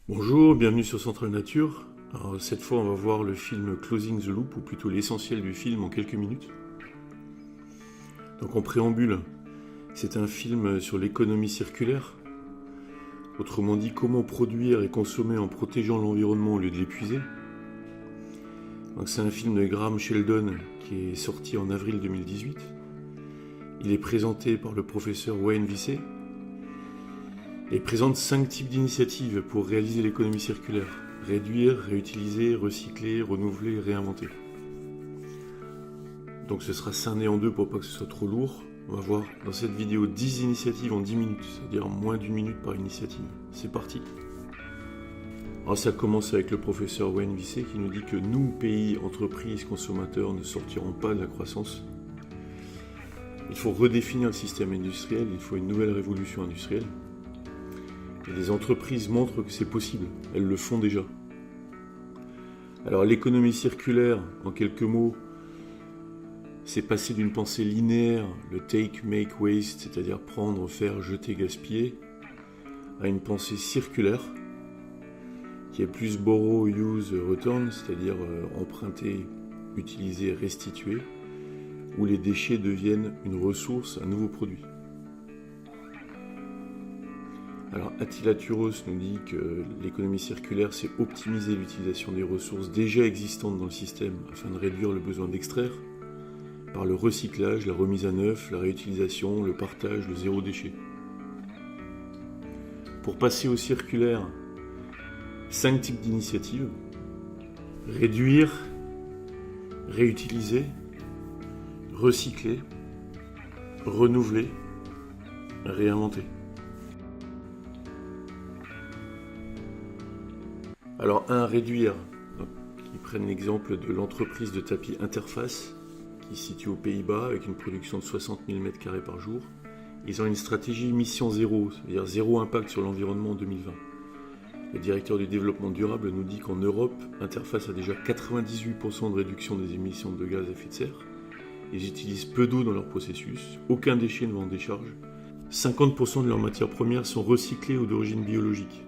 Bonjour, bienvenue sur Centrale Nature. Alors, cette fois, on va voir le film Closing the Loop, ou plutôt l'essentiel du film en quelques minutes. Donc en préambule, c'est un film sur l'économie circulaire. Autrement dit, comment produire et consommer en protégeant l'environnement au lieu de l'épuiser. Donc c'est un film de Graham Sheldon qui est sorti en avril 2018. Il est présenté par le professeur Wayne Vissé et présente 5 types d'initiatives pour réaliser l'économie circulaire: réduire, réutiliser, recycler, renouveler, réinventer. Donc ce sera scindé en deux pour pas que ce soit trop lourd. On va voir dans cette vidéo 10 initiatives en 10 minutes, c'est-à-dire moins d'1 minute par initiative. C'est parti. Alors ça commence avec le professeur Wayne Vissé qui nous dit que nous, pays, entreprises, consommateurs, ne sortirons pas de la croissance. Il faut redéfinir le système industriel, il faut une nouvelle révolution industrielle. Et les entreprises montrent que c'est possible, elles le font déjà. Alors l'économie circulaire, en quelques mots, c'est passer d'une pensée linéaire, le take, make, waste, c'est-à-dire prendre, faire, jeter, gaspiller, à une pensée circulaire, qui est plus borrow, use, return, c'est-à-dire emprunter, utiliser, restituer, où les déchets deviennent une ressource, un nouveau produit. Alors Attila Turos nous dit que l'économie circulaire, c'est optimiser l'utilisation des ressources déjà existantes dans le système afin de réduire le besoin d'extraire, par le recyclage, la remise à neuf, la réutilisation, le partage, le zéro déchet. Pour passer au circulaire, 5 types d'initiatives: réduire, réutiliser, recycler, renouveler, réinventer. Alors 1, réduire. Ils prennent l'exemple de l'entreprise de tapis Interface, qui se situe aux Pays-Bas avec une production de 60 000 m² par jour. Ils ont une stratégie mission zéro, c'est-à-dire zéro impact sur l'environnement en 2020. Le directeur du développement durable nous dit qu'en Europe, Interface a déjà 98% de réduction des émissions de gaz à effet de serre. Ils utilisent peu d'eau dans leur processus, aucun déchet ne va en décharge. 50% de leurs matières premières sont recyclées ou d'origine biologique.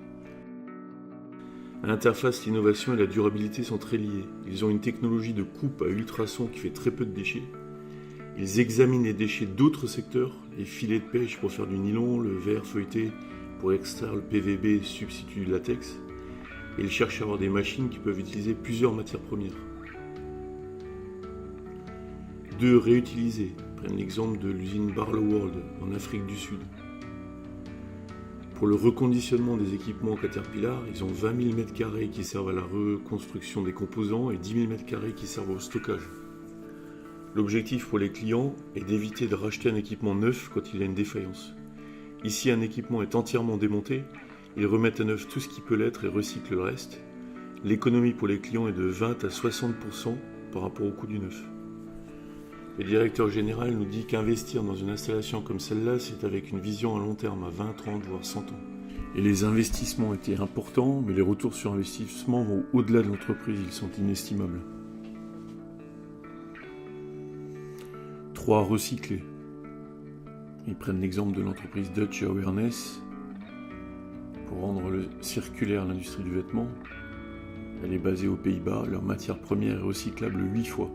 À Interface, l'innovation et la durabilité sont très liées. Ils ont une technologie de coupe à ultrasons qui fait très peu de déchets. Ils examinent les déchets d'autres secteurs, les filets de pêche pour faire du nylon, le verre feuilleté pour extraire le PVB substitut du latex. Et ils cherchent à avoir des machines qui peuvent utiliser plusieurs matières premières. 2, réutiliser. Ils prennent l'exemple de l'usine Barlow World en Afrique du Sud. Pour le reconditionnement des équipements Caterpillar, ils ont 20 000 m² qui servent à la reconstruction des composants et 10 000 m² qui servent au stockage. L'objectif pour les clients est d'éviter de racheter un équipement neuf quand il a une défaillance. Ici, un équipement est entièrement démonté, ils remettent à neuf tout ce qui peut l'être et recyclent le reste. L'économie pour les clients est de 20 à 60% par rapport au coût du neuf. Le directeur général nous dit qu'investir dans une installation comme celle-là, c'est avec une vision à long terme, à 20, 30, voire 100 ans. Et les investissements étaient importants, mais les retours sur investissement vont au-delà de l'entreprise, ils sont inestimables. 3, recycler. Ils prennent l'exemple de l'entreprise Dutch Awareness pour rendre circulaire l'industrie du vêtement. Elle est basée aux Pays-Bas, leur matière première est recyclable 8 fois.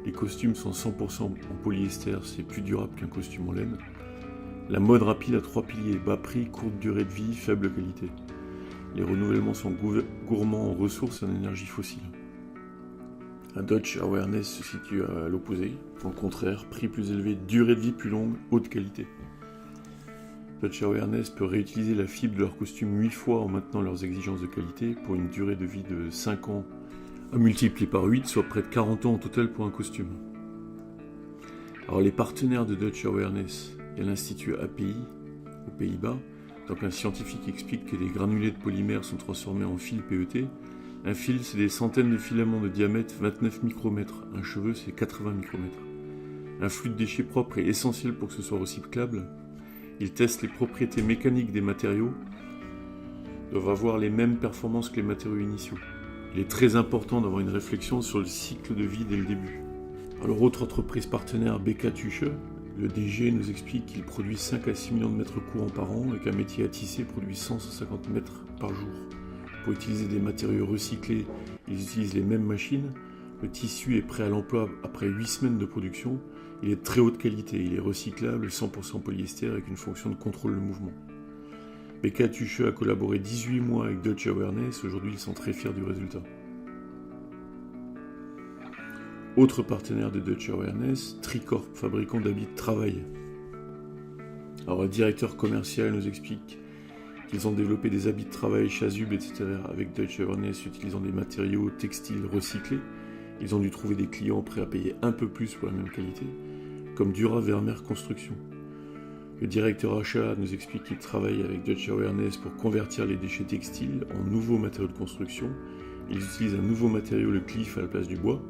Les costumes sont 100% en polyester, c'est plus durable qu'un costume en laine. La mode rapide a 3 piliers: bas prix, courte durée de vie, faible qualité. Les renouvellements sont gourmands en ressources et en énergie fossile. Un Dutch Awareness se situe à l'opposé, au contraire, prix plus élevé, durée de vie plus longue, haute qualité. Dutch Awareness peut réutiliser la fibre de leur costume 8 fois en maintenant leurs exigences de qualité pour une durée de vie de 5 ans à multiplier par 8, soit près de 40 ans au total pour un costume. Alors les partenaires de Dutch Awareness, il y a l'Institut API aux Pays-Bas. Donc un scientifique explique que les granulés de polymère sont transformés en fil PET. Un fil, c'est des centaines de filaments de diamètre 29 micromètres. Un cheveu, c'est 80 micromètres. Un flux de déchets propre est essentiel pour que ce soit recyclable. Ils testent les propriétés mécaniques des matériaux, doivent avoir les mêmes performances que les matériaux initiaux. Il est très important d'avoir une réflexion sur le cycle de vie dès le début. Alors, autre entreprise partenaire, BK Tüche, le DG nous explique qu'il produit 5 à 6 millions de mètres courants par an et qu'un métier à tisser produit 150 mètres par jour. Pour utiliser des matériaux recyclés, ils utilisent les mêmes machines. Le tissu est prêt à l'emploi après 8 semaines de production. Il est de très haute qualité, il est recyclable, 100% polyester avec une fonction de contrôle de mouvement. Beca Tuche a collaboré 18 mois avec Dutch Awareness, aujourd'hui ils sont très fiers du résultat. Autre partenaire de Dutch Awareness, Tricorp, fabricant d'habits de travail. Alors le directeur commercial nous explique qu'ils ont développé des habits de travail, chasubles, etc. avec Dutch Awareness utilisant des matériaux textiles recyclés. Ils ont dû trouver des clients prêts à payer un peu plus pour la même qualité, comme Dura Vermeer Construction. Le directeur achat nous explique qu'il travaille avec Dutch Awareness pour convertir les déchets textiles en nouveaux matériaux de construction. Ils utilisent un nouveau matériau, le cliff, à la place du bois.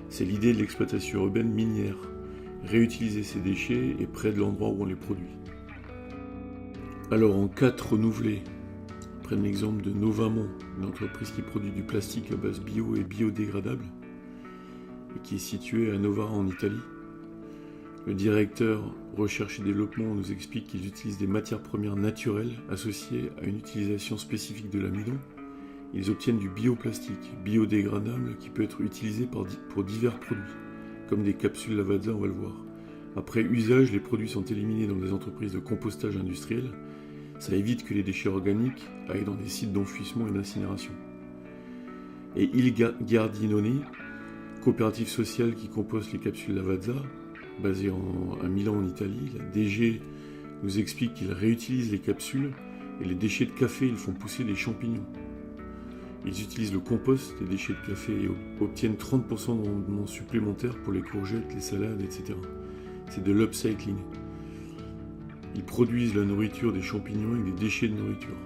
C'est l'idée de l'exploitation urbaine minière. Réutiliser ces déchets et près de l'endroit où on les produit. Alors en 4 renouvelés, prennent l'exemple de Novamont, une entreprise qui produit du plastique à base bio et biodégradable et qui est située à Novara en Italie. Le directeur recherche et développement nous explique qu'ils utilisent des matières premières naturelles associées à une utilisation spécifique de l'amidon. Ils obtiennent du bioplastique, biodégradable, qui peut être utilisé pour divers produits, comme des capsules Lavazza, on va le voir. Après usage, les produits sont éliminés dans des entreprises de compostage industriel. Ça évite que les déchets organiques aillent dans des sites d'enfouissement et d'incinération. Et Il Giardinoni, coopérative sociale qui composte les capsules Lavazza, basée à Milan en Italie, la DG nous explique qu'ils réutilisent les capsules et les déchets de café, ils font pousser des champignons. Ils utilisent le compost des déchets de café et obtiennent 30% de rendement supplémentaire pour les courgettes, les salades, etc. C'est de l'upcycling. Ils produisent la nourriture des champignons avec des déchets de nourriture.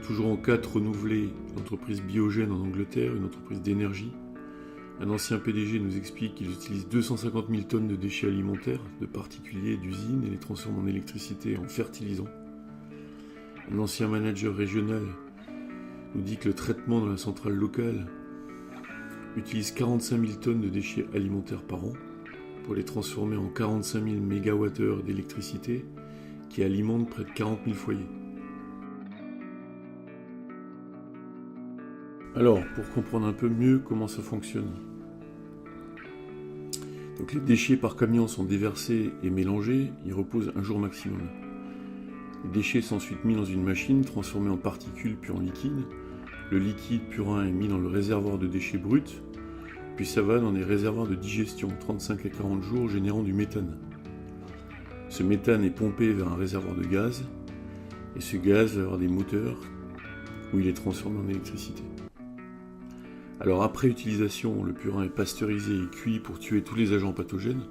Toujours en 4 renouvelés, l'entreprise Biogène en Angleterre, une entreprise d'énergie. Un ancien PDG nous explique qu'ils utilisent 250 000 tonnes de déchets alimentaires, de particuliers, d'usines, et les transforment en électricité et en fertilisant. Un ancien manager régional nous dit que le traitement dans la centrale locale utilise 45 000 tonnes de déchets alimentaires par an pour les transformer en 45 000 MWh d'électricité qui alimentent près de 40 000 foyers. Alors, pour comprendre un peu mieux comment ça fonctionne. Donc les déchets par camion sont déversés et mélangés, ils reposent un jour maximum. Les déchets sont ensuite mis dans une machine, transformés en particules puis en liquide. Le liquide purin est mis dans le réservoir de déchets bruts, puis ça va dans des réservoirs de digestion, 35 à 40 jours, générant du méthane. Ce méthane est pompé vers un réservoir de gaz, et ce gaz va avoir des moteurs où il est transformé en électricité. Alors après utilisation, le purin est pasteurisé et cuit pour tuer tous les agents pathogènes.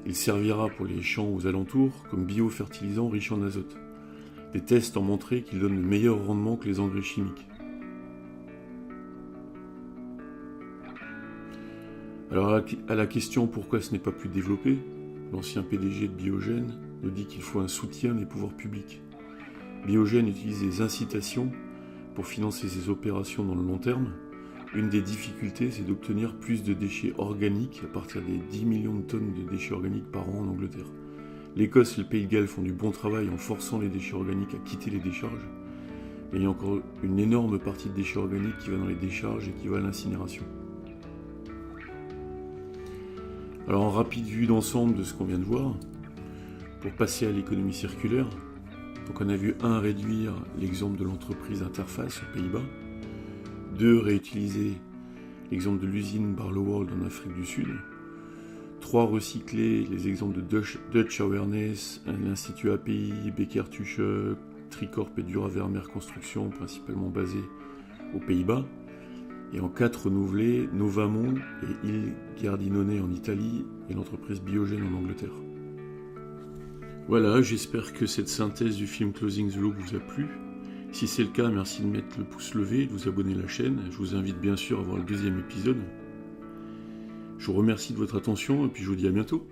Il servira pour les champs aux alentours comme biofertilisant riche en azote. Les tests ont montré qu'il donne le meilleur rendement que les engrais chimiques. Alors à la question pourquoi ce n'est pas plus développé, l'ancien PDG de Biogène nous dit qu'il faut un soutien des pouvoirs publics. Biogène utilise des incitations pour financer ses opérations dans le long terme. Une des difficultés, c'est d'obtenir plus de déchets organiques à partir des 10 millions de tonnes de déchets organiques par an en Angleterre. L'Écosse et le Pays de Galles font du bon travail en forçant les déchets organiques à quitter les décharges. Mais il y a encore une énorme partie de déchets organiques qui va dans les décharges et qui va à l'incinération. Alors en rapide vue d'ensemble de ce qu'on vient de voir, pour passer à l'économie circulaire, donc on a vu 1. Réduire l'exemple de l'entreprise Interface aux Pays-Bas, 2. Réutiliser l'exemple de l'usine Barloworld en Afrique du Sud, 3. Recycler les exemples de Dutch Awareness, l'Institut API, Beca Tuche, Tricorp et Dura Vermeer Construction, principalement basés aux Pays-Bas, et en 4. renouveler Novamont et Il Giardinoni en Italie et l'entreprise Biogène en Angleterre. Voilà, j'espère que cette synthèse du film Closing the Loop vous a plu. Si c'est le cas, merci de mettre le pouce levé et de vous abonner à la chaîne. Je vous invite bien sûr à voir le 2e épisode. Je vous remercie de votre attention et puis je vous dis à bientôt.